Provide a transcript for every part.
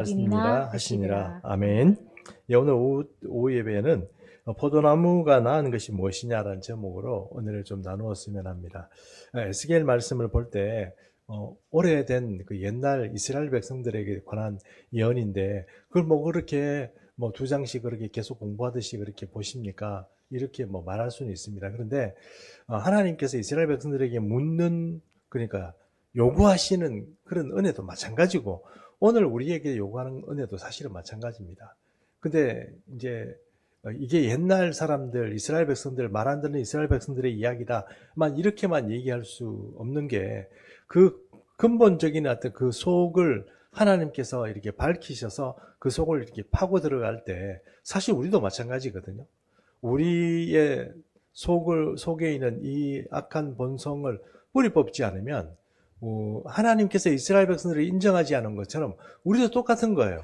말씀이라 하시니라. 아멘. 예, 오늘 오후 예배에는 포도나무가 낳은 것이 무엇이냐라는 제목으로 오늘을 좀 나누었으면 합니다. 에스겔 말씀을 볼 때 오래된 그 옛날 이스라엘 백성들에게 관한 예언인데 그걸 뭐 그렇게 뭐 두 장씩 그렇게 계속 공부하듯이 그렇게 보십니까? 이렇게 뭐 말할 수는 있습니다. 그런데 하나님께서 이스라엘 백성들에게 묻는, 그러니까 요구하시는 그런 은혜도 마찬가지고 오늘 우리에게 요구하는 은혜도 사실은 마찬가지입니다. 근데 이제 이게 옛날 사람들, 이스라엘 백성들, 말 안 듣는 이스라엘 백성들의 이야기다만 이렇게만 얘기할 수 없는 게, 그 근본적인 어떤 그 속을 하나님께서 이렇게 밝히셔서 그 속을 이렇게 파고 들어갈 때 사실 우리도 마찬가지거든요. 우리의 속에 있는 이 악한 본성을 뿌리 뽑지 않으면 하나님께서 이스라엘 백성들을 인정하지 않은 것처럼 우리도 똑같은 거예요.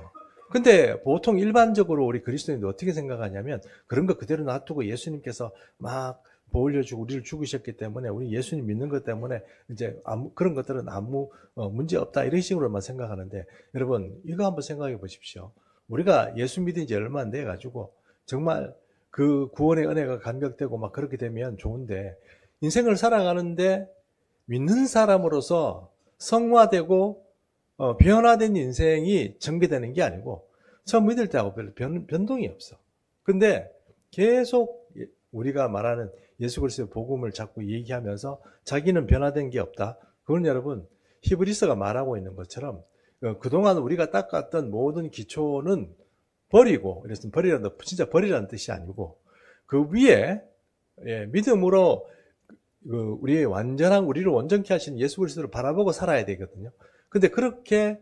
근데 보통 일반적으로 우리 그리스도인들 어떻게 생각하냐면, 그런 거 그대로 놔두고 예수님께서 막 보호려주고 우리를 죽으셨기 때문에 우리 예수님 믿는 것 때문에 이제 그런 것들은 아무 문제 없다, 이런 식으로만 생각하는데, 여러분 이거 한번 생각해 보십시오. 우리가 예수 믿은 지 얼마 안 돼 가지고 정말 그 구원의 은혜가 감격되고 막 그렇게 되면 좋은데, 인생을 살아가는데 믿는 사람으로서 성화되고 변화된 인생이 전개되는 게 아니고 처음 믿을 때하고 별로 변동이 없어. 근데 계속 우리가 말하는 예수 그리스도의 복음을 자꾸 얘기하면서 자기는 변화된 게 없다. 그건 여러분 히브리서가 말하고 있는 것처럼 그동안 우리가 닦았던 모든 기초는 버리고, 그래서 버리라는 진짜 버리라는 뜻이 아니고 그 위에 믿음으로 우리의 우리를 온전케 하신 예수 그리스도를 바라보고 살아야 되거든요. 근데 그렇게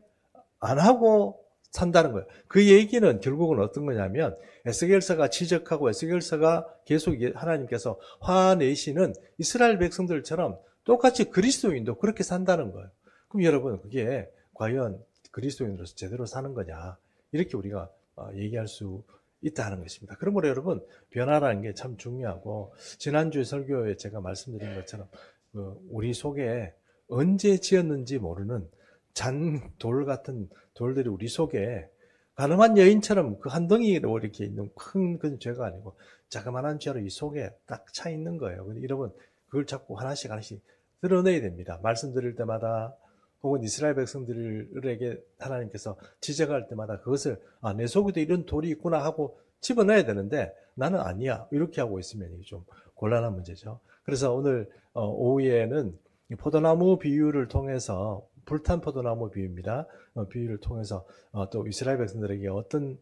안 하고 산다는 거예요. 그 얘기는 결국은 어떤 거냐면, 에스겔서가 지적하고 에스겔서가 계속 하나님께서 화내시는 이스라엘 백성들처럼 똑같이 그리스도인도 그렇게 산다는 거예요. 그럼 여러분, 그게 과연 그리스도인으로서 제대로 사는 거냐, 이렇게 우리가 얘기할 수 있다는 것입니다. 그러므로 여러분, 변화라는 게 참 중요하고, 지난주에 설교에 제가 말씀드린 것처럼 우리 속에 언제 지었는지 모르는 잔돌 같은 돌들이 우리 속에 가늠한 여인처럼 그 한 덩이로 이렇게 있는 큰 그 죄가 아니고 자그마한 죄로 이 속에 딱 차 있는 거예요. 여러분, 그걸 자꾸 하나씩 하나씩 드러내야 됩니다. 말씀드릴 때마다, 혹은 이스라엘 백성들에게 하나님께서 지적할 때마다 그것을 내 속에도 이런 돌이 있구나 하고 집어넣어야 되는데, 나는 아니야 이렇게 하고 있으면 이게 좀 곤란한 문제죠. 그래서 오늘 오후에는 포도나무 비유를 통해서, 불탄 포도나무 비유입니다. 비유를 통해서 또 이스라엘 백성들에게 어떤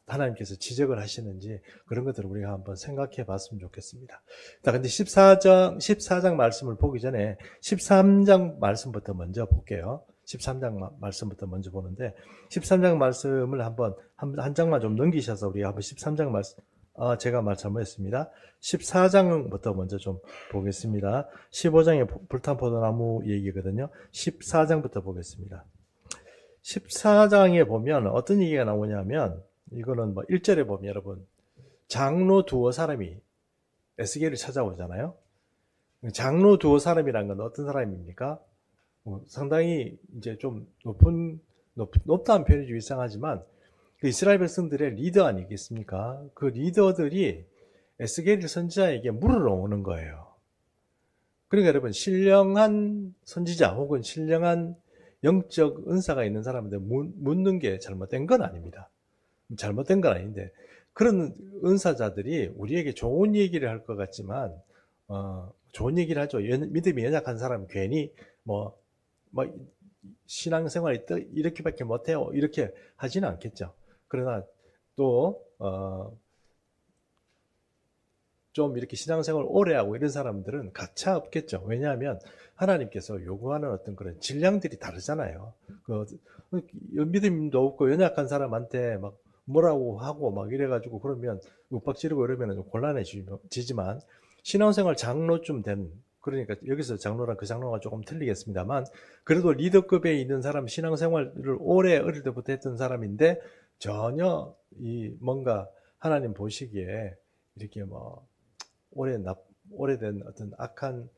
하나님께서 지적을 하시는지 그런 것들을 우리가 한번 생각해 봤으면 좋겠습니다. 자, 근데 14장 말씀을 보기 전에 13장 말씀부터 먼저 볼게요. 13장 말씀부터 먼저 보는데, 13장 말씀을 한 장만 좀 넘기셔서 우리가 한번 13장 말씀, 제가 말 잘못했습니다. 14장부터 먼저 좀 보겠습니다. 15장에 불탄 포도나무 얘기거든요. 14장부터 보겠습니다. 14장에 보면 어떤 얘기가 나오냐면, 이거는 뭐 1절에 보면 여러분, 장로 두어 사람이 에스겔을 찾아오잖아요. 장로 두어 사람이란 건 어떤 사람입니까? 상당히 이제 좀 높다는 표현이 좀 이상하지만 그 이스라엘 백성들의 리더 아니겠습니까? 그 리더들이 에스겔 선지자에게 물으러 오는 거예요. 그러니까 여러분, 신령한 선지자 혹은 신령한 영적 은사가 있는 사람한테 묻는 게 잘못된 건 아닙니다. 잘못된 건 아닌데, 그런 은사자들이 우리에게 좋은 얘기를 할 것 같지만 좋은 얘기를 하죠. 믿음이 연약한 사람은 괜히 뭐 신앙생활이 이렇게밖에 못해요 이렇게 하지는 않겠죠. 그러나 또 좀 이렇게 신앙생활 오래 하고 이런 사람들은 가차 없겠죠. 왜냐하면 하나님께서 요구하는 어떤 그런 질량들이 다르잖아요. 믿음도 없고 연약한 사람한테 막 뭐라고 하고 막 이래가지고 그러면 윽박지르고 이러면 곤란해지지만, 신앙생활 장로쯤 된, 그러니까 여기서 장로랑 그 장로가 조금 틀리겠습니다만, 그래도 리더급에 있는 사람, 신앙생활을 어릴 때부터 했던 사람인데 전혀 뭔가 하나님 보시기에 이렇게 뭐 오래된 어떤 악한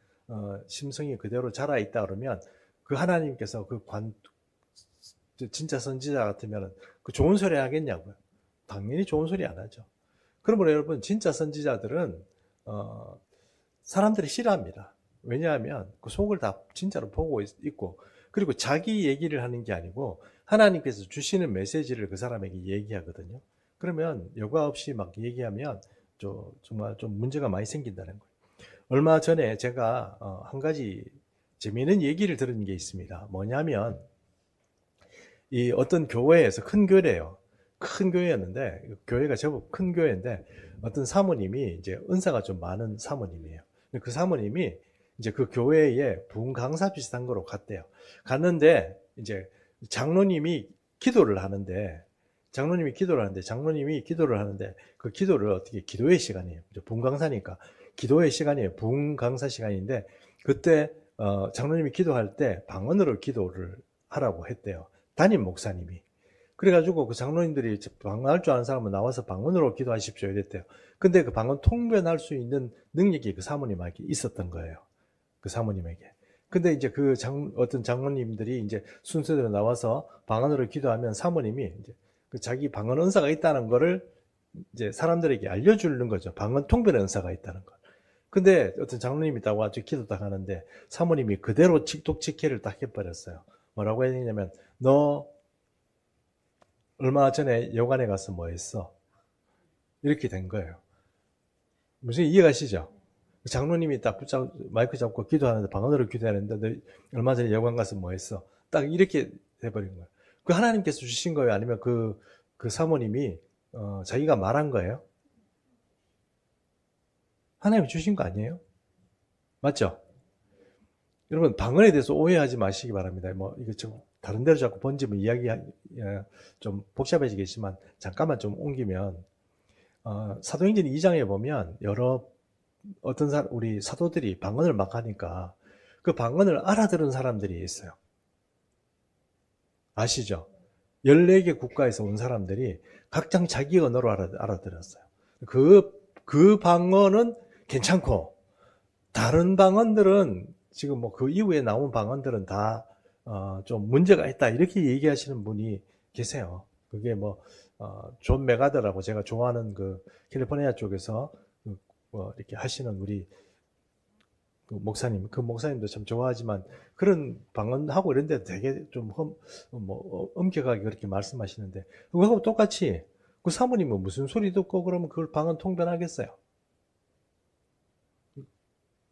심성이 그대로 자라있다 그러면, 그 하나님께서 진짜 선지자 같으면 그 좋은 소리 하겠냐고요. 당연히 좋은 소리 안 하죠. 그러므로 여러분, 진짜 선지자들은 사람들이 싫어합니다. 왜냐하면 그 속을 다 진짜로 보고 있고, 그리고 자기 얘기를 하는 게 아니고 하나님께서 주시는 메시지를 그 사람에게 얘기하거든요. 그러면 여과 없이 막 얘기하면 정말 좀 문제가 많이 생긴다는 거예요. 얼마 전에 제가 한 가지 재미있는 얘기를 들은 게 있습니다. 뭐냐면 이 어떤 교회에서, 큰 교회래요. 큰 교회였는데, 교회가 제법 큰 교회인데 어떤 사모님이 이제 은사가 좀 많은 사모님이에요. 그 사모님이 이제 그 교회에 부흥 강사 비슷한 거로 갔대요. 갔는데 이제 장로님이 기도를 하는데 장로님이 기도를 하는데 그 기도를 어떻게, 기도의 시간이에요. 부흥 강사니까 기도의 시간이에요. 부흥 강사 시간인데 그때 장로님이 기도할 때 방언으로 기도를 하라고 했대요. 담임 목사님이. 그래가지고 그 장로님들이 방언할 줄 아는 사람은 나와서 방언으로 기도하십시오 이랬대요. 근데 그 방언 통변할 수 있는 능력이 그 사모님에게 있었던 거예요. 그 사모님에게. 근데 이제 어떤 장로님들이 이제 순서대로 나와서 방언으로 기도하면 사모님이 이제 그 자기 방언 은사가 있다는 거를 이제 사람들에게 알려주는 거죠. 방언 통변의 은사가 있다는 걸. 근데 어떤 장로님이 딱 와서 기도 딱 하는데 사모님이 그대로 틱톡치케를 딱 해버렸어요. 뭐라고 했냐면, 너 얼마 전에 여관에 가서 뭐 했어? 이렇게 된 거예요. 무슨 이해가시죠? 장로님이 딱 마이크 잡고 기도하는데, 방언으로 기도하는데, 너 얼마 전에 여관 가서 뭐 했어? 딱 이렇게 돼버린 거예요. 그 하나님께서 주신 거예요? 아니면 그 사모님이 자기가 말한 거예요? 하나님이 주신 거 아니에요? 맞죠? 여러분, 방언에 대해서 오해하지 마시기 바랍니다. 뭐 이거 좀 다른 데로 자꾸 번지면 이야기 좀 복잡해지겠지만 잠깐만 좀 옮기면, 사도행전 2장에 보면 우리 사도들이 방언을 막 하니까 그 방언을 알아들은 사람들이 있어요. 아시죠? 14개 국가에서 온 사람들이 각장 자기 언어로 알아들었어요. 그 방언은 괜찮고, 다른 방언들은 지금 뭐 그 이후에 나온 방언들은 다 좀 문제가 있다 이렇게 얘기하시는 분이 계세요. 그게 존 메가더라고, 제가 좋아하는 그 캘리포니아 쪽에서 이렇게 하시는 우리 그 목사님도 참 좋아하지만 그런 방언하고 이런 데 되게 좀 엄격하게 그렇게 말씀하시는데, 그거하고 똑같이 그 사모님은 무슨 소리 듣고 그러면 그걸 방언 통변하겠어요?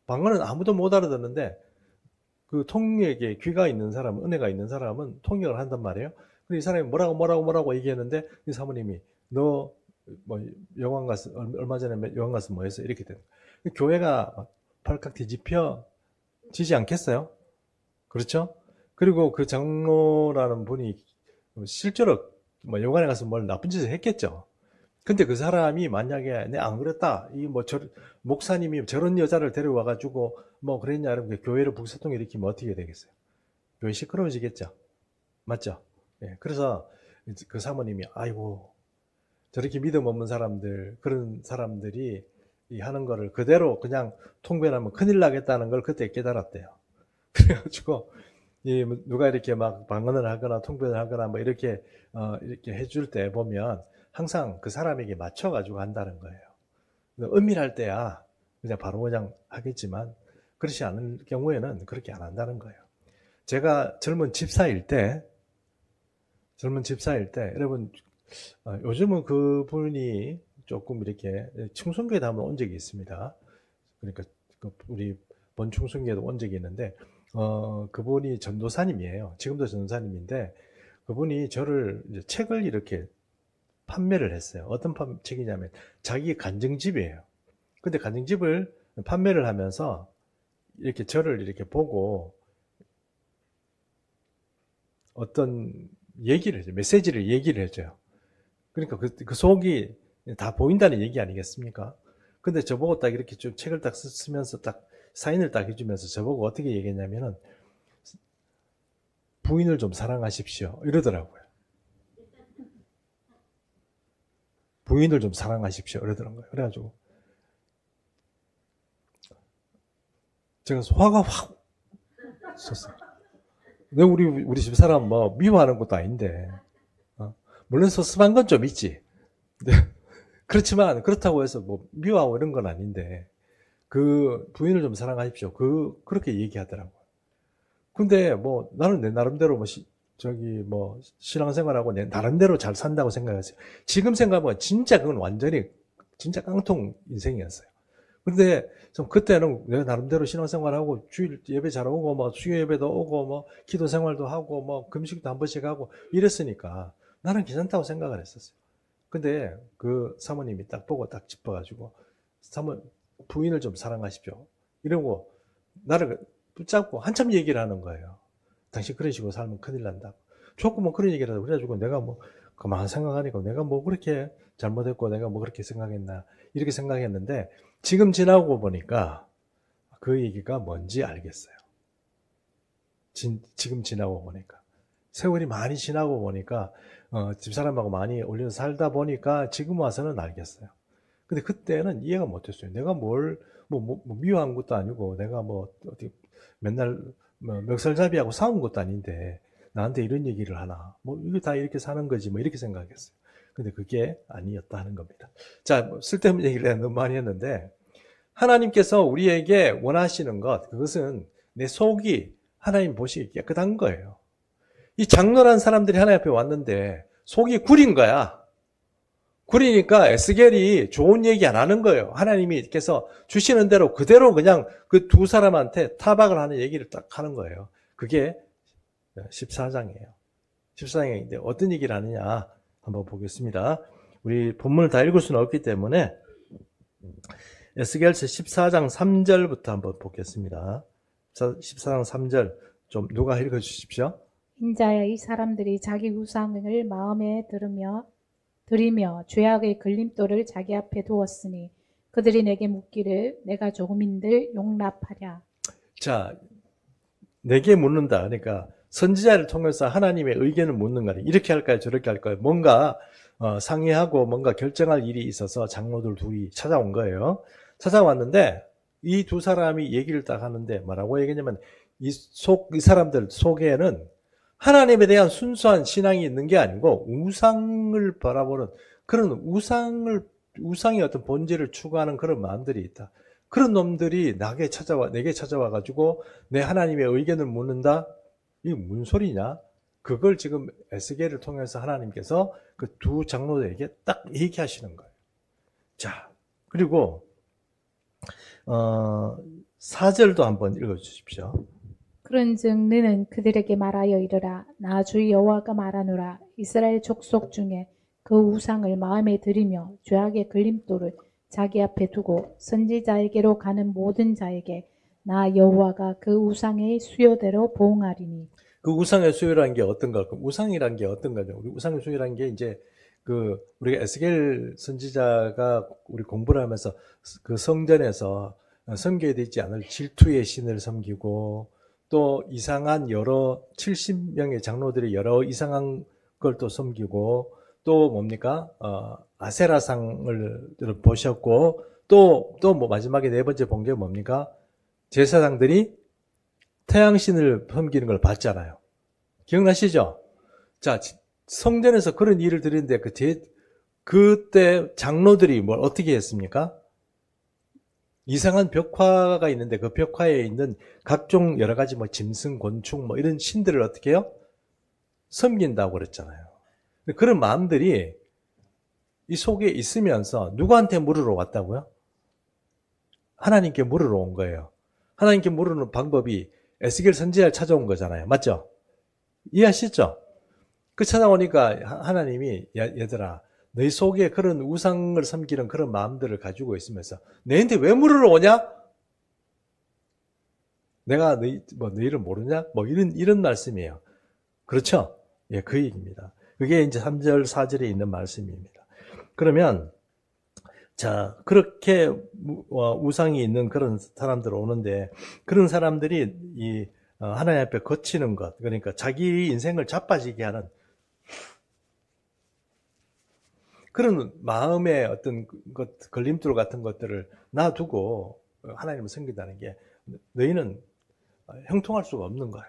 방언은 아무도 못 알아듣는데 그 통역에 귀가 있는 사람, 은혜가 있는 사람은 통역을 한단 말이에요. 근데 이 사람이 뭐라고 얘기했는데 이 사모님이 너 영화 갔어, 얼마 전에 영화 갔어 뭐 했어? 이렇게 되는 거예요. 교회가 발칵 뒤집혀지지 않겠어요? 그렇죠? 그리고 그 장로라는 분이 실제로 영화에 가서 뭘 나쁜 짓을 했겠죠. 근데 그 사람이 만약에 내 안 그랬다, 목사님이 저런 여자를 데려와가지고 그랬냐, 그러면 교회를 북소통 일으키면 어떻게 되겠어요? 교회 시끄러워지겠죠. 맞죠? 예, 그래서 그 사모님이 아이고, 저렇게 믿음 없는 사람들, 그런 사람들이 하는 거를 그대로 그냥 통변하면 큰일 나겠다는 걸 그때 깨달았대요. 그래가지고 누가 이렇게 막 방언을 하거나 통변을 하거나 이렇게 해줄 때 보면 항상 그 사람에게 맞춰가지고 한다는 거예요. 은밀할 때야 바로 그냥 하겠지만, 그렇지 않을 경우에는 그렇게 안 한다는 거예요. 제가 젊은 집사일 때 여러분, 요즘은 그분이 조금 이렇게 충성교회도 한번 온 적이 있습니다. 그러니까 우리 본충성교회도 온 적이 있는데, 그분이 전도사님이에요. 지금도 전도사님인데, 그분이 저를 이제 책을 이렇게 판매를 했어요. 어떤 책이냐면 자기 간증집이에요. 근데 간증집을 판매를 하면서 이렇게 저를 이렇게 보고 어떤 얘기를 해줘요. 메시지를 얘기를 해줘요. 그러니까 그 속이 다 보인다는 얘기 아니겠습니까? 근데 저보고 딱 이렇게 좀 책을 딱 쓰면서 딱 사인을 딱 해주면서 저보고 어떻게 얘기했냐면은, 부인을 좀 사랑하십시오 이러더라고요. 부인을 좀 사랑하십시오 이러더라고요. 그래가지고 제가 화가 확 섰어요. 우리 집사람 뭐 미워하는 것도 아닌데, 물론 섭섭한 건 좀 있지. 네. 그렇지만 그렇다고 해서 뭐 미워하고 이런 건 아닌데, 그 부인을 좀 사랑하십시오. 그렇게 얘기하더라고요. 근데 뭐 나는 내 나름대로 뭐 신앙생활하고 내 나름대로 잘 산다고 생각했어요. 지금 생각하면 진짜 그건 완전히 진짜 깡통 인생이었어요. 근데 좀 그때는 내가 나름대로 신앙생활하고 주일 예배 잘 오고 뭐 수요 예배도 오고 뭐 기도 생활도 하고 뭐 금식도 한 번씩 하고 이랬으니까 나는 괜찮다고 생각을 했었어요. 근데 그 사모님이 딱 보고 딱 짚어가지고 부인을 좀 사랑하십시오. 이러고 나를 붙잡고 한참 얘기를 하는 거예요. 당신 그런 식으로 살면 큰일 난다고. 좋고 뭐 그런 얘기를 하고 그래가지고 내가 뭐 가만 생각하니까 내가 뭐 그렇게 잘못했고 내가 뭐 그렇게 생각했나 이렇게 생각했는데 지금 지나고 보니까 그 얘기가 뭔지 알겠어요. 지금 지나고 보니까 세월이 많이 지나고 보니까 집사람하고 많이 올려서 살다 보니까 지금 와서는 알겠어요. 근데 그때는 이해가 못했어요. 내가 뭐 미워한 것도 아니고 내가 뭐 어디 맨날 뭐 멱살잡이하고 싸운 것도 아닌데 나한테 이런 얘기를 하나. 뭐 이게 다 이렇게 사는 거지 뭐 이렇게 생각했어요. 근데 그게 아니었다 하는 겁니다. 자, 뭐 쓸데없는 얘기를 너무 많이 했는데 하나님께서 우리에게 원하시는 것 그것은 내 속이 하나님 보시기 깨끗한 거예요. 이 장로란 사람들이 하나님 앞에 왔는데 속이 구린 거야. 그러니까 에스겔이 좋은 얘기 안 하는 거예요. 하나님께서 주시는 대로 그대로 그냥 그 두 사람한테 타박을 하는 얘기를 딱 하는 거예요. 그게 14장이에요. 14장인데 어떤 얘기를 하느냐 한번 보겠습니다. 우리 본문을 다 읽을 수는 없기 때문에 에스겔서 14장 3절부터 한번 보겠습니다. 14장 3절 좀 누가 읽어주십시오. 인자야 이 사람들이 자기 우상을 마음에 들이며 죄악의 걸림돌을 자기 앞에 두었으니 그들이 내게 묻기를 내가 조금인들 용납하랴. 자, 내게 묻는다. 그러니까 선지자를 통해서 하나님의 의견을 묻는 거예요. 이렇게 할까요? 저렇게 할까요? 뭔가 상의하고 뭔가 결정할 일이 있어서 장로들 둘이 찾아온 거예요. 찾아왔는데 이 두 사람이 얘기를 딱 하는데 뭐라고 얘기냐면 이 사람들 속에는 하나님에 대한 순수한 신앙이 있는 게 아니고 우상을 바라보는 그런 우상의 어떤 본질을 추구하는 그런 마음들이 있다. 그런 놈들이 내게 찾아와가지고 내 하나님의 의견을 묻는다? 이게 무슨 소리냐? 그걸 지금 에스겔을 통해서 하나님께서 그 두 장로들에게 딱 얘기하시는 거예요. 자, 그리고 4절도 한번 읽어주십시오. 그런즉 너는 그들에게 말하여 이르라. 나 주 여호와가 말하노라. 이스라엘 족속 중에 그 우상을 마음에 들이며 죄악의 걸림돌을 자기 앞에 두고 선지자에게로 가는 모든 자에게 나 여호와가 그 우상의 수요대로 보응하리니. 그 우상의 수요라는 게 어떤가? 우상이란 게 어떤 거죠? 우리 우상의 수요라는 게 이제 우리가 에스겔 선지자가 우리 공부를 하면서 그 성전에서 섬겨야 되지 않을 질투의 신을 섬기고 또 이상한 70명의 장로들이 여러 이상한 걸 또 섬기고 또 뭡니까? 아세라상을 보셨고 또 뭐 마지막에 네 번째 본 게 뭡니까? 제사장들이 태양신을 섬기는 걸 봤잖아요. 기억나시죠? 자, 성전에서 그런 일을 드리는데 그때 장로들이 뭘 어떻게 했습니까? 이상한 벽화가 있는데 그 벽화에 있는 각종 여러 가지 뭐 짐승, 곤충 뭐 이런 신들을 어떻게 해요? 섬긴다고 그랬잖아요. 그런 마음들이 이 속에 있으면서 누구한테 물으러 왔다고요? 하나님께 물으러 온 거예요. 하나님께 물으는 방법이 에스겔 선지자를 찾아온 거잖아요. 맞죠? 이해하시죠? 그 찾아오니까 하나님이 얘들아 너희 속에 그런 우상을 섬기는 그런 마음들을 가지고 있으면서 너희한테 왜 물으러 오냐? 내가 너희를 모르냐? 뭐 이런 말씀이에요. 그렇죠? 예, 그 얘기입니다. 그게 이제 3절, 4절에 있는 말씀입니다. 그러면 자, 그렇게 우상이 있는 그런 사람들 오는데 그런 사람들이 이 하나님 앞에 거치는 것, 그러니까 자기 인생을 자빠지게 하는 그런 마음의 어떤 걸림돌 같은 것들을 놔두고 하나님을 섬긴다는 게 너희는 형통할 수가 없는 거예요.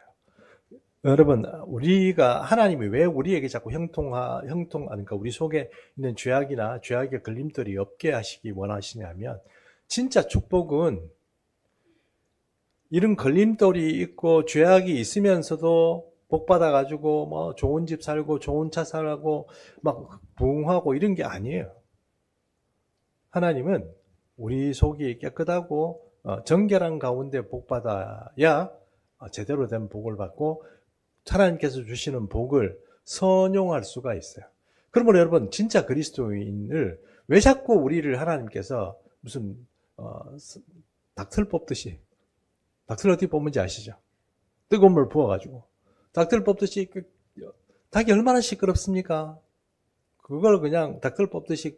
여러분, 우리가, 하나님이 왜 우리에게 자꾸 그러니까 우리 속에 있는 죄악이나 죄악의 걸림돌이 없게 하시기 원하시냐면, 진짜 축복은 이런 걸림돌이 있고 죄악이 있으면서도 복 받아가지고 뭐 좋은 집 살고 좋은 차 살고 막 부흥하고 이런 게 아니에요. 하나님은 우리 속이 깨끗하고 정결한 가운데 복 받아야 제대로 된 복을 받고 하나님께서 주시는 복을 선용할 수가 있어요. 그러면 여러분, 진짜 그리스도인을 왜 자꾸 우리를 하나님께서 무슨 닭틀 뽑듯이, 닭틀 어떻게 뽑는지 아시죠? 뜨거운 물 부어가지고 닭틀 뽑듯이, 닭이 얼마나 시끄럽습니까? 그걸 그냥 닭틀 뽑듯이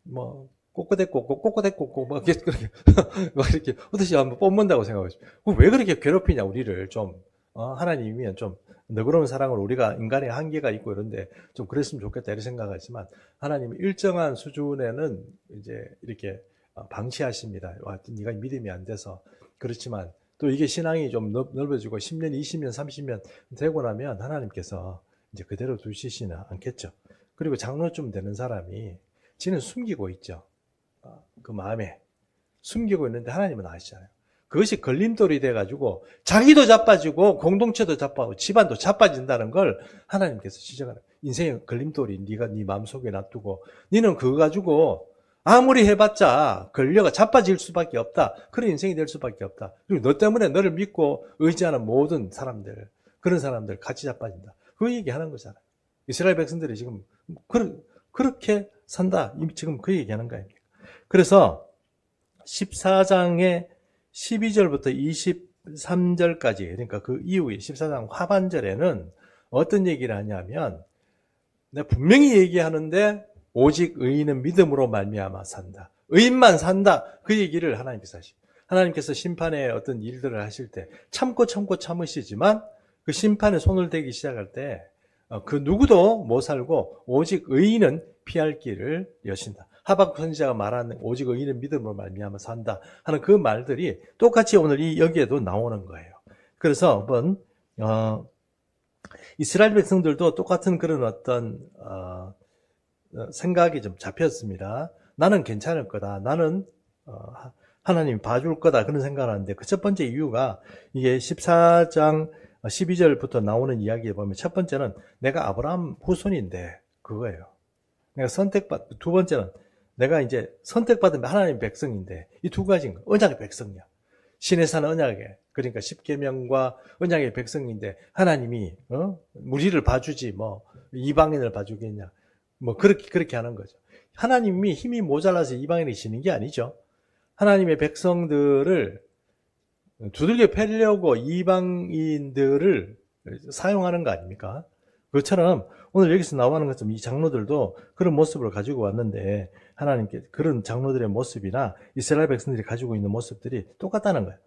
뭐 꼬꼬대꼬꼬 막 이렇게 막 이렇게 어떻게 한번 뽑는다고 생각하죠. 왜 그렇게 괴롭히냐 우리를 좀. 하나님이면 좀 너그러운 사랑을, 우리가 인간의 한계가 있고 이런데 좀 그랬으면 좋겠다 이런 생각하지만, 하나님이 일정한 수준에는 이제 이렇게 방치하십니다. 네가 믿음이 안 돼서. 그렇지만 또 이게 신앙이 좀 넓어지고 10년, 20년, 30년 되고 나면 하나님께서 이제 그대로 두시지는 않겠죠. 그리고 장로쯤 되는 사람이 지는 숨기고 있죠. 그 마음에 숨기고 있는데 하나님은 아시잖아요. 그것이 걸림돌이 돼가지고 자기도 자빠지고 공동체도 자빠지고 집안도 자빠진다는 걸 하나님께서 지적하는, 인생의 걸림돌이 네가 네 마음속에 놔두고 너는 그거 가지고 아무리 해봤자 걸려가 자빠질 수밖에 없다. 그런 인생이 될 수밖에 없다. 그리고 너 때문에 너를 믿고 의지하는 모든 사람들, 그런 사람들 같이 자빠진다. 그 얘기하는 거잖아요. 이스라엘 백성들이 지금 그렇게 산다. 지금 그 얘기하는 거 아닙니까? 그래서 14장의 12절부터 23절까지, 그러니까 그 이후에 14장 하반절에는 어떤 얘기를 하냐면, 내가 분명히 얘기하는데 오직 의인은 믿음으로 말미암아 산다. 의인만 산다. 그 얘기를 하나님께서 하시고, 하나님께서 심판의 어떤 일들을 하실 때 참고 참으시지만 그 심판에 손을 대기 시작할 때 그 누구도 못 살고 오직 의인은 피할 길을 여신다. 하박국 선지자가 말하는 오직 의인은 믿음으로 말미암아 산다 하는 그 말들이 똑같이 오늘 여기에도 나오는 거예요. 그래서 한번 이스라엘 백성들도 똑같은 그런 어떤 생각이 좀 잡혔습니다. 나는 괜찮을 거다. 나는 하나님이 봐줄 거다. 그런 생각을 하는데, 그 첫 번째 이유가 이게 14장 12절부터 나오는 이야기에 보면, 첫 번째는 내가 아브라함 후손인데 그거예요. 내가 두 번째는 내가 이제 선택받은 하나님 백성인데, 이 두 가지인 거예요. 언약의 백성이야. 신의 산 언약에, 그러니까 십계명과 언약의 백성인데 하나님이 우리를 봐주지 뭐 이방인을 봐주겠냐, 뭐 그렇게 하는 거죠. 하나님이 힘이 모자라서 이방인이 지는 게 아니죠. 하나님의 백성들을 두들겨 패려고 이방인들을 사용하는 거 아닙니까? 그것처럼 오늘 여기서 나오는 것처럼 이 장로들도 그런 모습을 가지고 왔는데, 하나님께 그런 장로들의 모습이나 이스라엘 백성들이 가지고 있는 모습들이 똑같다는 거예요.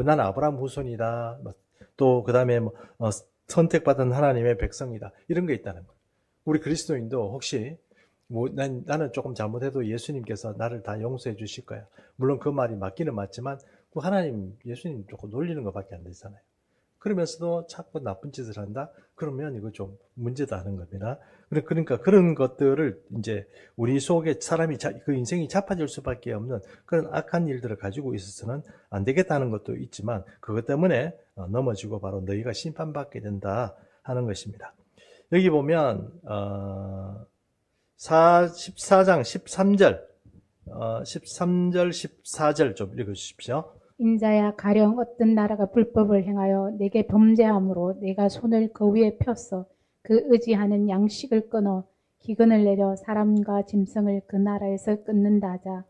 나는 아브라함 후손이다. 또 그 다음에 선택받은 하나님의 백성이다. 이런 게 있다는 거예요. 우리 그리스도인도 혹시 나는 조금 잘못해도 예수님께서 나를 다 용서해 주실 거야. 물론 그 말이 맞기는 맞지만 그 하나님, 예수님 조금 놀리는 것밖에 안 되잖아요. 그러면서도 자꾸 나쁜 짓을 한다? 그러면 이거 좀 문제다 하는 겁니다. 그러니까 그런 것들을 이제 우리 속에 사람이 그 인생이 자빠질 수밖에 없는 그런 악한 일들을 가지고 있어서는 안 되겠다는 것도 있지만, 그것 때문에 넘어지고 바로 너희가 심판받게 된다 하는 것입니다. 여기 보면 14장 13절 14절 좀 읽어주십시오. 인자야, 가령 어떤 나라가 불법을 행하여 내게 범죄함으로 내가 손을 그 위에 펴서 그 의지하는 양식을 끊어 기근을 내려 사람과 짐승을 그 나라에서 끊는다 하자.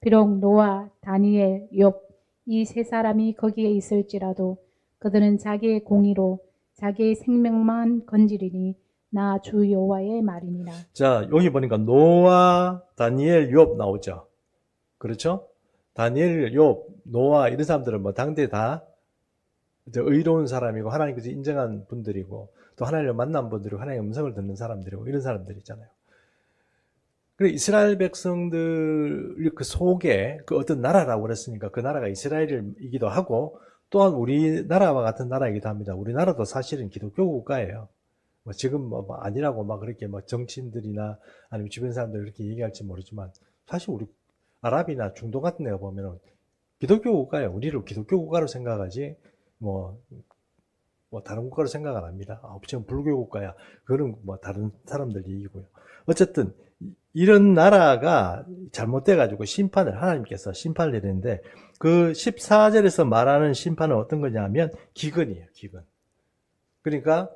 비록 노아, 다니엘, 욥 이 세 사람이 거기에 있을지라도 그들은 자기의 공의로 자기의 생명만 건지리니 나 주 여호와의 말이니라. 자, 여기 보니까 노아, 다니엘, 욥 나오죠. 그렇죠? 다니엘, 욥, 노아 이런 사람들은 뭐 당대 다 의로운 사람이고 하나님께서 인정한 분들이고 또 하나님을 만난 분들이고 하나님의 음성을 듣는 사람들이고 이런 사람들이잖아요. 그래, 이스라엘 백성들 그 속에 그 어떤 나라라고 그랬으니까 그 나라가 이스라엘이기도 하고 또한 우리나라와 같은 나라이기도 합니다. 우리나라도 사실은 기독교 국가예요. 뭐 지금 뭐 아니라고 막 그렇게 뭐 정치인들이나 아니면 주변 사람들 이렇게 얘기할지 모르지만 사실 우리 아랍이나 중동 같은 데가 보면은 기독교 국가예요. 우리를 기독교 국가로 생각하지 뭐, 뭐 다른 국가로 생각 안 합니다. 아, 지금 불교 국가야. 그거는 뭐 다른 사람들 얘기고요. 어쨌든 이런 나라가 잘못돼 가지고 하나님께서 심판을 내리는데 그 14절에서 말하는 심판은 어떤 거냐면 기근이에요. 기근. 그러니까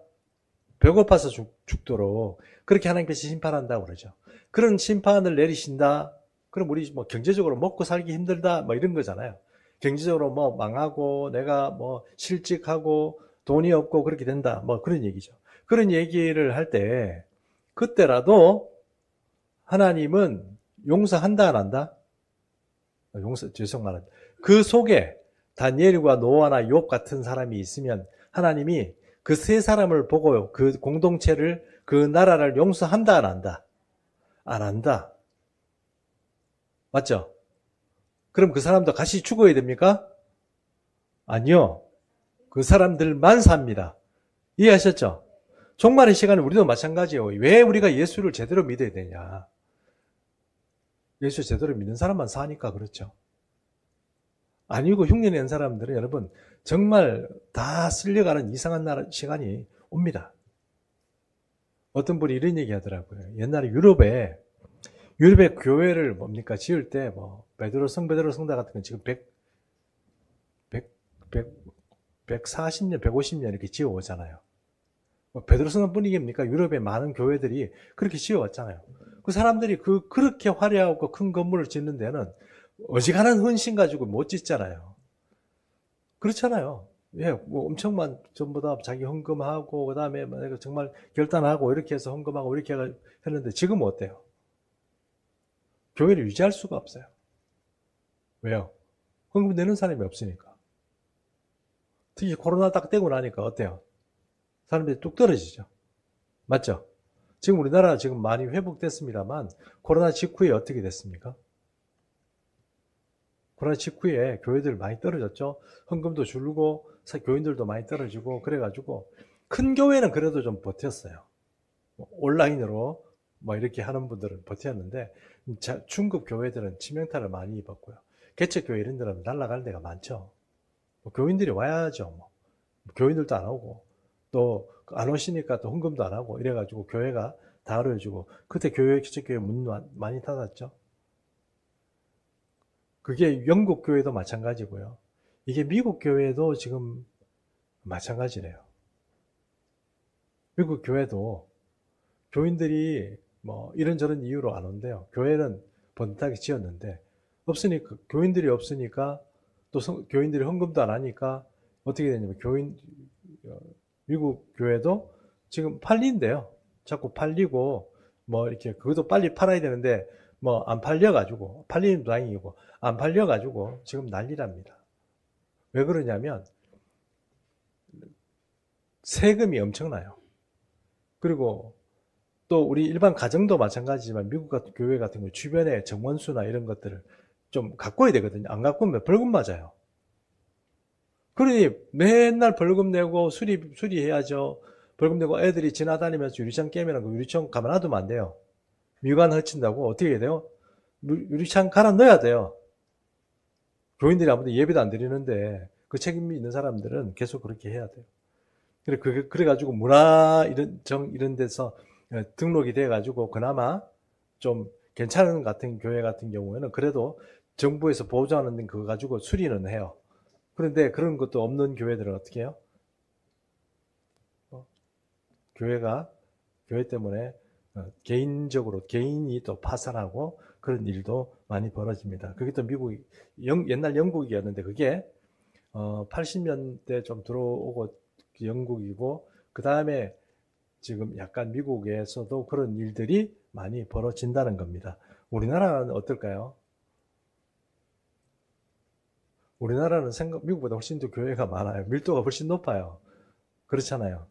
배고파서 죽도록 그렇게 하나님께서 심판한다고 그러죠. 그런 심판을 내리신다. 그럼 우리 뭐 경제적으로 먹고 살기 힘들다 뭐 이런 거잖아요. 경제적으로 뭐 망하고 내가 뭐 실직하고 돈이 없고 그렇게 된다 뭐 그런 얘기죠. 그런 얘기를 할 때 그때라도 하나님은 용서한다 안 한다? 죄송합니다. 그 속에 다니엘과 노아나 욥 같은 사람이 있으면 하나님이 그 세 사람을 보고 그 공동체를 그 나라를 용서한다 안 한다? 안 한다. 맞죠? 그럼 그 사람도 같이 죽어야 됩니까? 아니요. 그 사람들만 삽니다. 이해하셨죠? 종말의 시간은 우리도 마찬가지예요. 왜 우리가 예수를 제대로 믿어야 되냐? 예수 제대로 믿는 사람만 사니까 그렇죠. 아니고 흉내 낸 사람들은 여러분 정말 다 쓸려가는 이상한 시간이 옵니다. 어떤 분이 이런 얘기 하더라고요. 옛날에 유럽에 교회를 뭡니까 지을 때 뭐 성 베드로 성당 같은 건 지금 140년, 150년 이렇게 지어 오잖아요. 뭐 베드로 성당 뿐이겠습니까? 유럽의 많은 교회들이 그렇게 지어 왔잖아요. 그 사람들이 그렇게 화려하고 큰 건물을 짓는 데는 어지간한 헌신 가지고 못 짓잖아요. 그렇잖아요. 예, 뭐 엄청만 전부 다 자기 헌금하고 그다음에 정말 결단하고 이렇게 해서 헌금하고 이렇게 했는데 지금은 어때요? 교회를 유지할 수가 없어요. 왜요? 헌금 내는 사람이 없으니까. 특히 코로나 딱 되고 나니까 어때요? 사람들이 뚝 떨어지죠. 맞죠? 지금 우리나라 지금 많이 회복됐습니다만 코로나 직후에 어떻게 됐습니까? 코로나 직후에 교회들 많이 떨어졌죠. 헌금도 줄고 교인들도 많이 떨어지고 그래가지고 큰 교회는 그래도 좀 버텼어요. 온라인으로 뭐 이렇게 하는 분들은 버텼는데 중급 교회들은 치명타를 많이 입었고요. 개척교회 이런 데는 날아갈 데가 많죠. 뭐 교인들이 와야죠. 뭐. 교인들도 안 오고 또 안 오시니까 또 헌금도 안 하고 이래가지고 교회가 다 어려워지고 그때 개척교회 문 많이 닫았죠. 그게 영국 교회도 마찬가지고요. 이게 미국 교회도 지금 마찬가지래요. 미국 교회도 교인들이 뭐 이런저런 이유로 안 온대요. 교회는 번듯하게 지었는데 없으니까 교인들이 없으니까 또 교인들이 헌금도 안 하니까 어떻게 되냐면 미국 교회도 지금 팔린대요. 자꾸 팔리고 뭐 이렇게 그것도 빨리 팔아야 되는데 뭐 안 팔려가지고 팔리는 다행이고 안 팔려가지고 지금 난리랍니다. 왜 그러냐면 세금이 엄청나요. 그리고 또 우리 일반 가정도 마찬가지지만 미국 같은 교회 같은 거 주변에 정원수나 이런 것들을 좀 가꿔야 되거든요. 안 가꾸면 벌금 맞아요. 그러니 맨날 벌금 내고 수리해야죠. 벌금 내고 애들이 지나다니면서 유리창 깨면 그 유리창 가만 놔두면 안 돼요. 미관 허친다고 어떻게 해야 돼요? 유리창 갈아 넣어야 돼요. 교인들이 아무도 예배도 안 드리는데 그 책임이 있는 사람들은 계속 그렇게 해야 돼요. 그래가지고 이런 데서 등록이 돼가지고 그나마 좀 괜찮은 같은 교회 같은 경우에는 그래도 정부에서 보조하는 그거 가지고 수리는 해요. 그런데 그런 것도 없는 교회들은 어떻게 해요? 교회 때문에 개인적으로 개인이 또 파산하고 그런 일도 많이 벌어집니다. 그게 또 옛날 영국이었는데 그게 80년대 좀 들어오고 영국이고 그 다음에 지금 약간 미국에서도 그런 일들이 많이 벌어진다는 겁니다. 우리나라는 어떨까요? 우리나라는 미국보다 훨씬 더 교회가 많아요. 밀도가 훨씬 높아요. 그렇잖아요.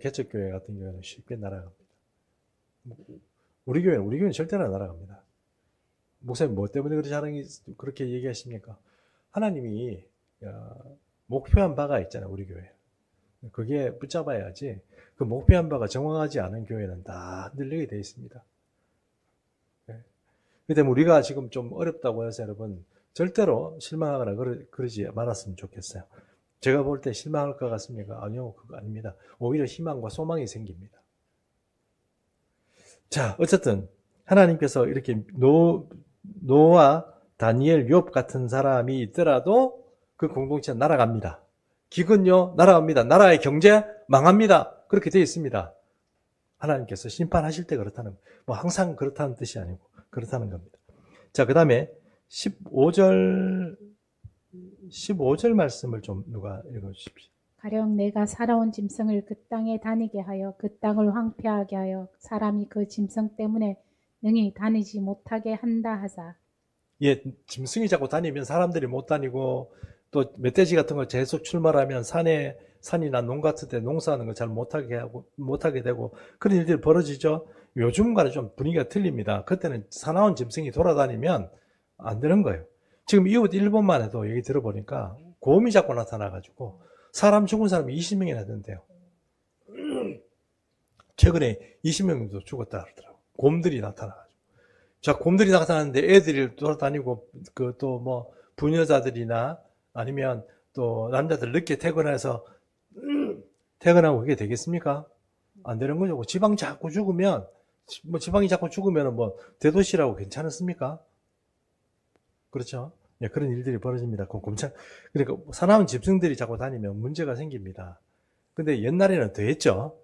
개척교회 같은 경우는 쉽게 날아갑니다. 우리 교회는 절대로 안 날아갑니다. 목사님 뭐 때문에 그렇게 얘기하십니까? 하나님이 목표한 바가 있잖아요, 우리 교회. 그게 붙잡아야지. 그 목표한 바가 정확하지 않은 교회는 다 흔들리게 되어 있습니다. 그 때문에 우리가 지금 좀 어렵다고 해서 여러분 절대로 실망하거나 그러지 말았으면 좋겠어요. 제가 볼 때 실망할 것 같습니까? 아니요, 그거 아닙니다. 오히려 희망과 소망이 생깁니다. 자, 어쨌든 하나님께서 이렇게 노아, 다니엘, 욥 같은 사람이 있더라도 그 공동체는 날아갑니다. 기근요, 날아갑니다. 나라의 경제 망합니다. 그렇게 되어 있습니다. 하나님께서 심판하실 때 그렇다는, 뭐 항상 그렇다는 뜻이 아니고 그렇다는 겁니다. 자, 그 다음에 15절 말씀을 좀 누가 읽어주십시오. 가령 내가 살아온 짐승을 그 땅에 다니게 하여 그 땅을 황폐하게 하여 사람이 그 짐승 때문에 능히 다니지 못하게 한다 하자. 예, 짐승이 자꾸 다니면 사람들이 못 다니고 또 멧돼지 같은 걸 계속 출몰하면 산이나 농 같은 데 농사하는 거 잘 못하게 되고 그런 일들이 벌어지죠. 요즘과는 좀 분위기가 틀립니다. 그때는 사나운 짐승이 돌아다니면 안 되는 거예요. 지금 이웃 일본만 해도 얘기 들어보니까 곰이 자꾸 나타나가지고 사람 죽은 사람이 20명이나 된대요. 최근에 20명 정도 죽었다 그러더라고요. 곰들이 나타나가지고. 자, 곰들이 나타나는데 애들이 돌아다니고 그 또 뭐 부녀자들이나 아니면 또 남자들 늦게 퇴근해서 퇴근하고 그게 되겠습니까? 안 되는 거죠. 지방이 자꾸 죽으면 뭐 대도시라고 괜찮습니까? 그렇죠? 예, 그런 일들이 벌어집니다. 그러니까 사나운 짐승들이 자꾸 다니면 문제가 생깁니다. 근데 옛날에는 더 했죠.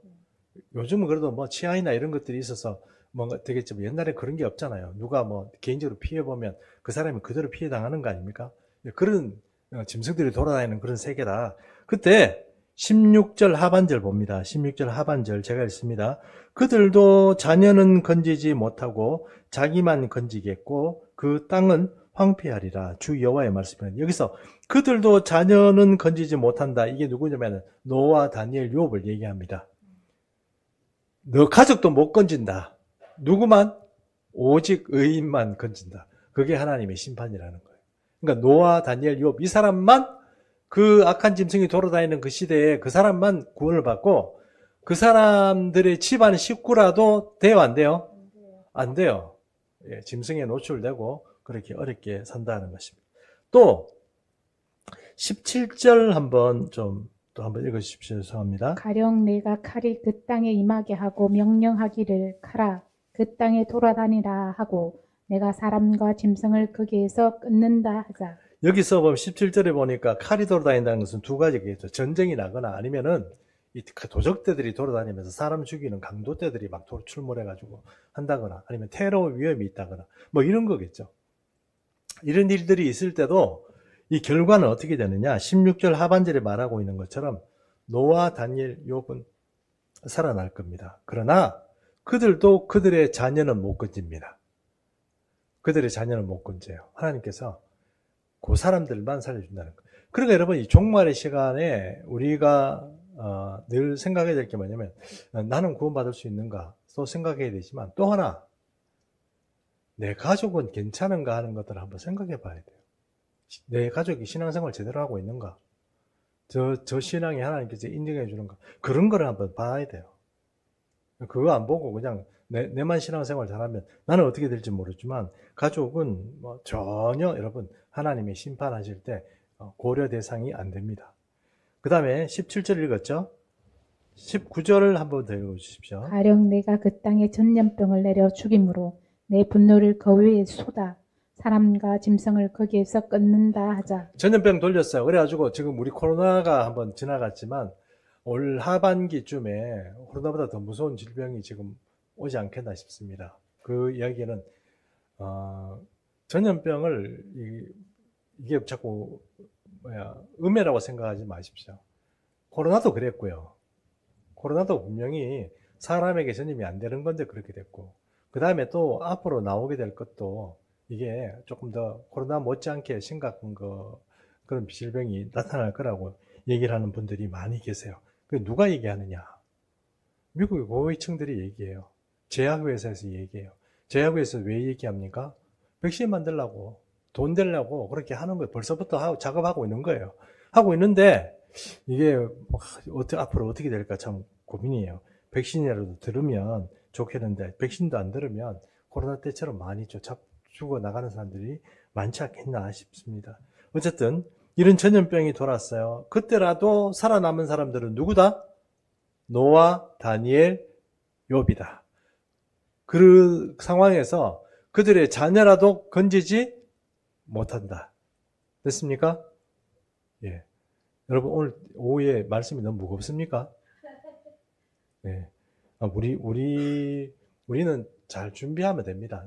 요즘은 그래도 뭐 치아이나 이런 것들이 있어서 뭔가 되겠지만 옛날에 그런 게 없잖아요. 누가 뭐 개인적으로 피해보면 그 사람이 그대로 피해 당하는 거 아닙니까? 그런 짐승들이 돌아다니는 그런 세계다. 그때 16절 하반절 봅니다. 16절 하반절 제가 읽습니다. 그들도 자녀는 건지지 못하고 자기만 건지겠고 그 땅은 황폐하리라. 주 여호와의 말씀입니다. 여기서 그들도 자녀는 건지지 못한다. 이게 누구냐면 노아, 다니엘, 욥을 얘기합니다. 너 가족도 못 건진다. 누구만? 오직 의인만 건진다. 그게 하나님의 심판이라는 거예요. 그러니까 노아, 다니엘, 욥 이 사람만 그 악한 짐승이 돌아다니는 그 시대에 그 사람만 구원을 받고 그 사람들의 집안 식구라도 돼요, 안 돼요? 안 돼요. 예, 짐승에 노출되고 그렇게 어렵게 산다는 것입니다. 또 17절 한번 또 한번 읽어주십시오. 죄송합니다. 가령 내가 칼이 그 땅에 임하게 하고 명령하기를 가라 그 땅에 돌아다니라 하고 내가 사람과 짐승을 거기에서 끊는다 하자. 여기서 보면 17절에 보니까 칼이 돌아다닌다는 것은 두 가지겠죠. 전쟁이 나거나 아니면은 이 도적대들이 돌아다니면서 사람 죽이는 강도대들이 막 출몰해가지고 한다거나 아니면 테러 위험이 있다거나 뭐 이런 거겠죠. 이런 일들이 있을 때도 이 결과는 어떻게 되느냐? 16절 하반절에 말하고 있는 것처럼 노아, 다니엘, 욥은 살아날 겁니다. 그러나 그들도 그들의 자녀는 못 건집니다. 그들의 자녀는 못 건져요. 하나님께서 그 사람들만 살려준다는 거예요. 그러니까 여러분 이 종말의 시간에 우리가 늘 생각해야 될 게 뭐냐면 나는 구원받을 수 있는가 또 생각해야 되지만 또 하나 내 가족은 괜찮은가 하는 것들을 한번 생각해 봐야 돼요. 내 가족이 신앙생활 제대로 하고 있는가? 저 신앙이 하나님께서 인정해 주는가? 그런 거를 한번 봐야 돼요. 그거 안 보고 그냥 내만 신앙생활 잘하면 나는 어떻게 될지 모르지만 가족은 뭐 전혀 여러분 하나님이 심판하실 때 고려 대상이 안 됩니다. 그 다음에 17절 읽었죠? 19절을 한번 더 읽어주십시오. 가령 내가 그 땅에 전염병을 내려 죽임으로 내 분노를 그 위에 쏟아 사람과 짐승을 거기에서 끊는다 하자. 전염병 돌렸어요. 그래가지고 지금 우리 코로나가 한번 지나갔지만 올 하반기쯤에 코로나보다 더 무서운 질병이 지금 오지 않겠나 싶습니다. 그 이야기는 전염병을 이게 자꾸 음해라고 생각하지 마십시오. 코로나도 그랬고요. 코로나도 분명히 사람에게 전염이 안 되는 건데 그렇게 됐고 그 다음에 또 앞으로 나오게 될 것도 이게 조금 더 코로나 못지않게 심각한 그런 질병이 나타날 거라고 얘기를 하는 분들이 많이 계세요. 그 누가 얘기하느냐? 미국의 고위층들이 얘기해요. 제약회사에서 얘기해요. 제약회사에서 왜 얘기합니까? 백신 만들려고 돈 되려고 그렇게 하는 거예요. 벌써부터 작업하고 있는 거예요. 하고 있는데 이게 앞으로 어떻게 될까 참 고민이에요. 백신이라도 들으면 좋겠는데 백신도 안 들으면 코로나 때처럼 많이 죽어 나가는 사람들이 많지 않겠나 싶습니다. 어쨌든 이런 전염병이 돌았어요. 그때라도 살아남은 사람들은 누구다? 노아, 다니엘, 욥이다. 그 상황에서 그들의 자녀라도 건지지 못한다. 됐습니까? 예. 여러분 오늘 오후에 말씀이 너무 무겁습니까? 예. 우리는 잘 준비하면 됩니다.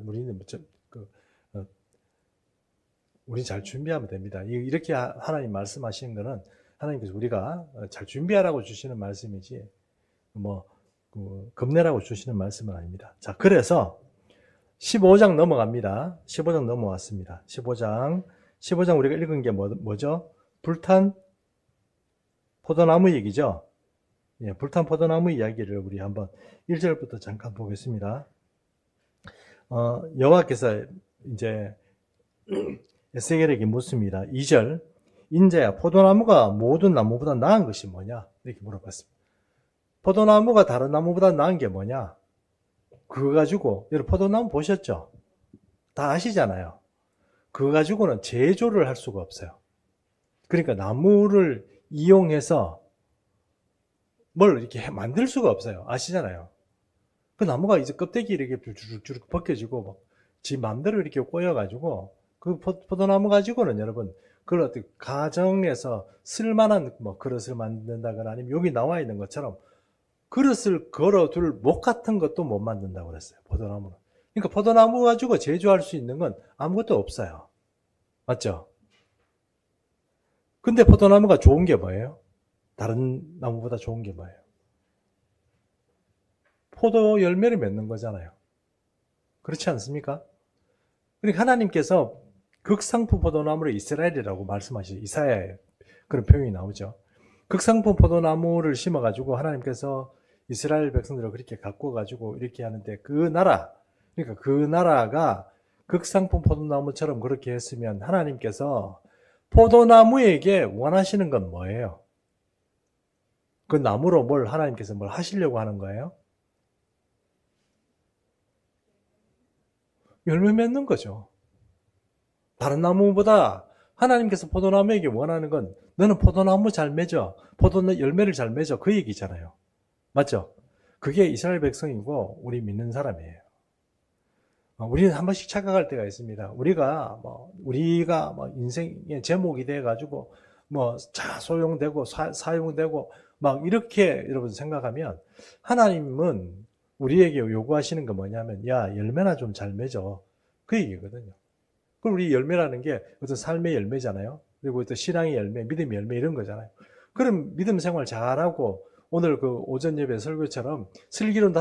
우리 잘 준비하면 됩니다. 이렇게 하나님 말씀하시는 거는 하나님께서 우리가 잘 준비하라고 주시는 말씀이지, 겁내라고 주시는 말씀은 아닙니다. 자, 그래서 15장 넘어갑니다. 15장 넘어왔습니다. 15장 우리가 읽은 게 뭐죠? 불탄 포도나무 얘기죠. 예, 불탄 포도나무 이야기를 우리 한번 1절부터 잠깐 보겠습니다. 여호와께서 이제 에스겔에게 묻습니다. 2절, 인자야, 포도나무가 모든 나무보다 나은 것이 뭐냐? 이렇게 물어봤습니다. 포도나무가 다른 나무보다 나은 게 뭐냐? 그거 가지고, 여러분 포도나무 보셨죠? 다 아시잖아요. 그거 가지고는 제조를 할 수가 없어요. 그러니까 나무를 이용해서 뭘 이렇게 만들 수가 없어요. 아시잖아요. 그 나무가 이제 껍데기 이렇게 주룩주룩 벗겨지고, 지 맘대로 이렇게 꼬여가지고, 그 포도나무 가지고는 여러분, 그걸 어떻게 가정에서 쓸만한 그릇을 만든다거나 아니면 여기 나와 있는 것처럼 그릇을 걸어둘 목 같은 것도 못 만든다고 그랬어요. 포도나무는. 그러니까 포도나무 가지고 제조할 수 있는 건 아무것도 없어요. 맞죠? 근데 포도나무가 좋은 게 뭐예요? 다른 나무보다 좋은 게 뭐예요? 포도 열매를 맺는 거잖아요. 그렇지 않습니까? 그러니까 하나님께서 극상품 포도나무를 이스라엘이라고 말씀하시죠. 이사야에 그런 표현이 나오죠. 극상품 포도나무를 심어가지고 하나님께서 이스라엘 백성들을 그렇게 가꾸어가지고 이렇게 하는데 그러니까 그 나라가 극상품 포도나무처럼 그렇게 했으면 하나님께서 포도나무에게 원하시는 건 뭐예요? 그 나무로 하나님께서 뭘 하시려고 하는 거예요? 열매 맺는 거죠. 다른 나무보다 하나님께서 포도나무에게 원하는 건 너는 포도나무 잘 맺어. 열매를 잘 맺어. 그 얘기잖아요. 맞죠? 그게 이스라엘 백성이고 우리 믿는 사람이에요. 우리는 한 번씩 착각할 때가 있습니다. 우리가 인생의 제목이 돼가지고 소용되고 사용되고 막 이렇게 여러분 생각하면 하나님은 우리에게 요구하시는 건 뭐냐면 야 열매나 좀 잘 맺어. 그 얘기거든요. 그럼 우리 열매라는 게 어떤 삶의 열매잖아요. 그리고 또 신앙의 열매, 믿음의 열매 이런 거잖아요. 그럼 믿음 생활 잘하고 오늘 그 오전 예배 설교처럼 슬기로운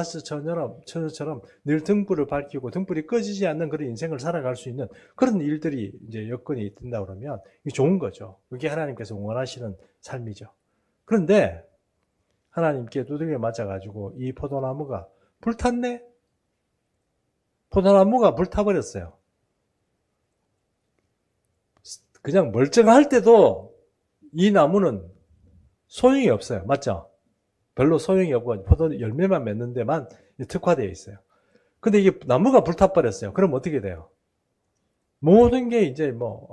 처녀처럼 늘 등불을 밝히고 등불이 꺼지지 않는 그런 인생을 살아갈 수 있는 그런 일들이 이제 여건이 든다 그러면 이게 좋은 거죠. 그게 하나님께서 원하시는 삶이죠. 그런데 하나님께 두들겨 맞아가지고 이 포도나무가 불탔네? 포도나무가 불타버렸어요. 그냥 멀쩡할 때도 이 나무는 소용이 없어요. 맞죠? 별로 소용이 없고 포도 열매만 맺는 데만 특화되어 있어요. 근데 이게 나무가 불타버렸어요. 그럼 어떻게 돼요? 모든 게 이제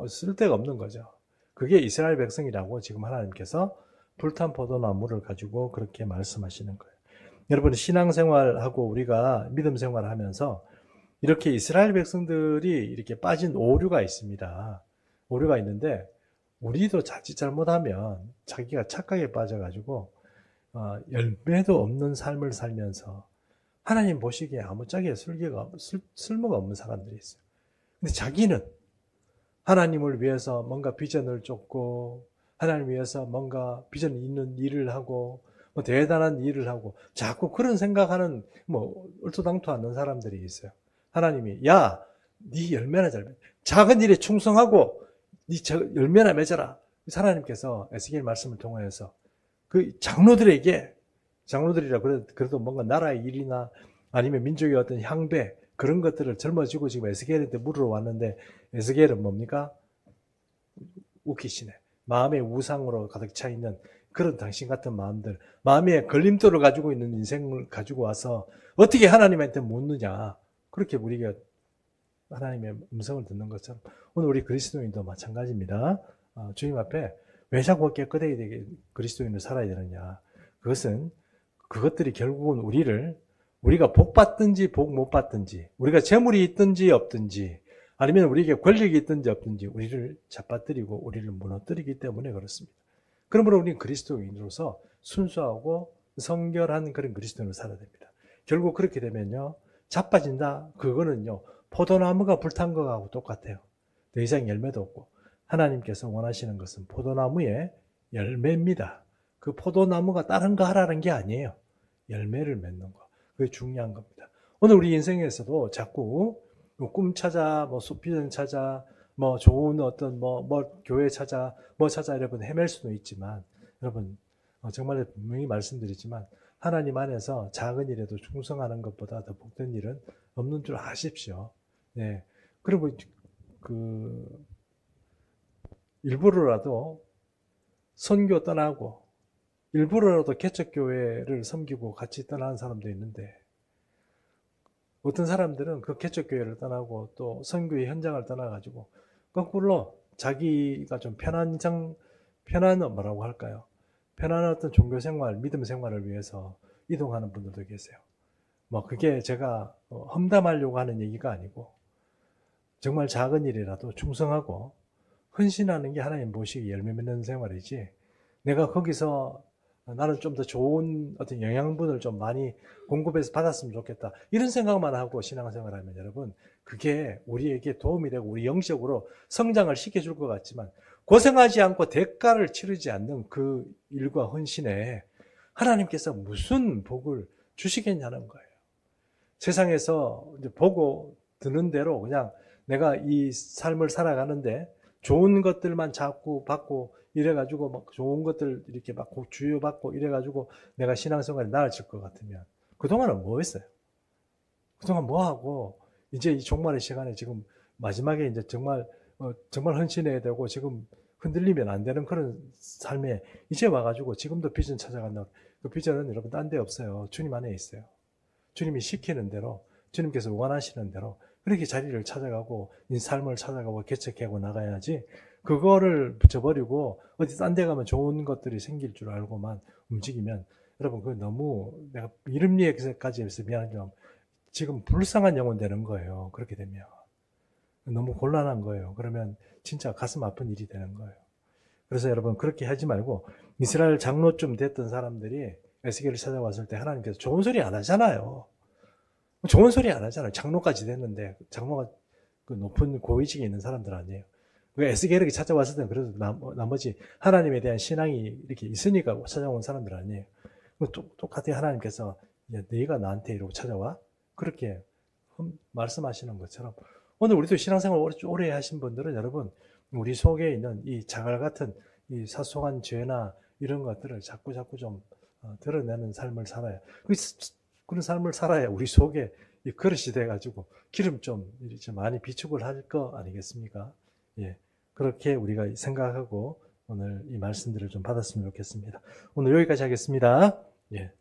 쓸데가 없는 거죠. 그게 이스라엘 백성이라고 지금 하나님께서 불탄 포도나무를 가지고 그렇게 말씀하시는 거예요. 여러분 신앙생활하고 우리가 믿음 생활하면서 이렇게 이스라엘 백성들이 이렇게 빠진 오류가 있습니다. 오류가 있는데 우리도 자칫 잘못하면 자기가 착각에 빠져가지고 열매도 없는 삶을 살면서 하나님 보시기에 아무짝에 쓸모가 없는 사람들이 있어요. 근데 자기는 하나님을 위해서 뭔가 비전을 쫓고 하나님 위해서 뭔가 비전 있는 일을 하고 대단한 일을 하고 자꾸 그런 생각하는 얼토당토 않는 사람들이 있어요. 하나님이 야, 네 열매나 잘 맺어. 작은 일에 충성하고 네 열매나 맺어라. 하나님께서 에스겔 말씀을 통하여서 그 장로들이라 그래도 뭔가 나라의 일이나 아니면 민족의 어떤 향배 그런 것들을 젊어지고 지금 에스겔한테 물으러 왔는데 에스겔은 뭡니까? 웃기시네. 마음의 우상으로 가득 차 있는 그런 당신 같은 마음들, 마음의 걸림돌을 가지고 있는 인생을 가지고 와서 어떻게 하나님한테 묻느냐. 그렇게 우리가 하나님의 음성을 듣는 것처럼 오늘 우리 그리스도인도 마찬가지입니다. 주님 앞에 왜 자꾸 깨끗하게 되게 그리스도인으로 살아야 되느냐. 그것들이 결국은 우리가 복 받든지 복 못 받든지, 우리가 재물이 있든지 없든지, 아니면 우리에게 권력이 있든지 없든지 우리를 잡아뜨리고 우리를 무너뜨리기 때문에 그렇습니다. 그러므로 우리는 그리스도인으로서 순수하고 성결한 그런 그리스도인으로 살아야 됩니다. 결국 그렇게 되면요, 자빠진다. 그거는요, 포도나무가 불탄 것하고 똑같아요. 더 이상 열매도 없고, 하나님께서 원하시는 것은 포도나무의 열매입니다. 그 포도나무가 다른 거 하라는 게 아니에요. 열매를 맺는 거. 그게 중요한 겁니다. 오늘 우리 인생에서도 자꾸 꿈 찾아, 비전 찾아, 좋은 어떤 교회 찾아, 찾아 여러분 헤맬 수도 있지만, 여러분 정말 분명히 말씀드리지만 하나님 안에서 작은 일에도 충성하는 것보다 더 복된 일은 없는 줄 아십시오. 네. 그리고 일부러라도 선교 떠나고 일부러라도 개척교회를 섬기고 같이 떠나는 사람도 있는데, 어떤 사람들은 그 개척교회를 떠나고 또 선교의 현장을 떠나가지고 거꾸로 자기가 좀 편한 뭐라고 할까요? 편안한 어떤 종교 생활, 믿음 생활을 위해서 이동하는 분들도 계세요. 그게 제가 험담하려고 하는 얘기가 아니고, 정말 작은 일이라도 충성하고 헌신하는 게 하나님 보시기 열매 맺는 생활이지, 내가 거기서 나는 좀 더 좋은 어떤 영양분을 좀 많이 공급해서 받았으면 좋겠다, 이런 생각만 하고 신앙생활을 하면 여러분, 그게 우리에게 도움이 되고 우리 영적으로 성장을 시켜줄 것 같지만, 고생하지 않고 대가를 치르지 않는 그 일과 헌신에 하나님께서 무슨 복을 주시겠냐는 거예요. 세상에서 이제 보고 드는 대로 그냥 내가 이 삶을 살아가는데 좋은 것들만 자꾸 받고 이래가지고 좋은 것들 이렇게 막 주요받고 이래가지고 내가 신앙생활이 나아질 것 같으면 그동안은 뭐 했어요? 그동안 뭐 하고 이제 이 종말의 시간에 지금 마지막에 이제 정말 헌신해야 되고 지금 흔들리면 안 되는 그런 삶에 이제 와가지고 지금도 비전 찾아간다. 그 비전은 여러분 딴 데 없어요. 주님 안에 있어요. 주님이 시키는 대로, 주님께서 원하시는 대로 그렇게 자리를 찾아가고 이 삶을 찾아가고 개척하고 나가야지, 그거를 붙여버리고 어디 딴 데 가면 좋은 것들이 생길 줄 알고만 움직이면 여러분 그거 너무, 내가 이름 얘기까지 해서 미안하지만 지금 불쌍한 영혼 되는 거예요. 그렇게 되면 너무 곤란한 거예요. 그러면 진짜 가슴 아픈 일이 되는 거예요. 그래서 여러분 그렇게 하지 말고, 이스라엘 장로쯤 됐던 사람들이 에스겔을 찾아왔을 때 하나님께서 좋은 소리 안 하잖아요. 좋은 소리 안 하잖아요. 장로까지 됐는데, 장로가 그 높은 고위직에 있는 사람들 아니에요. 그 에스겔에게 찾아왔을 때는 그래도 나머지 하나님에 대한 신앙이 이렇게 있으니까 찾아온 사람들 아니에요. 똑같이 하나님께서 너희가 나한테 이러고 찾아와? 그렇게 말씀하시는 것처럼 오늘 우리도 신앙생활 오래 하신 분들은 여러분, 우리 속에 있는 이 자갈 같은 이 사소한 죄나 이런 것들을 자꾸 좀 드러내는 삶을 살아야, 그런 삶을 살아야 우리 속에 이 그릇이 돼가지고 기름 좀 이렇게 많이 비축을 할 거 아니겠습니까? 예, 그렇게 우리가 생각하고 오늘 이 말씀들을 좀 받았으면 좋겠습니다. 오늘 여기까지 하겠습니다. 예.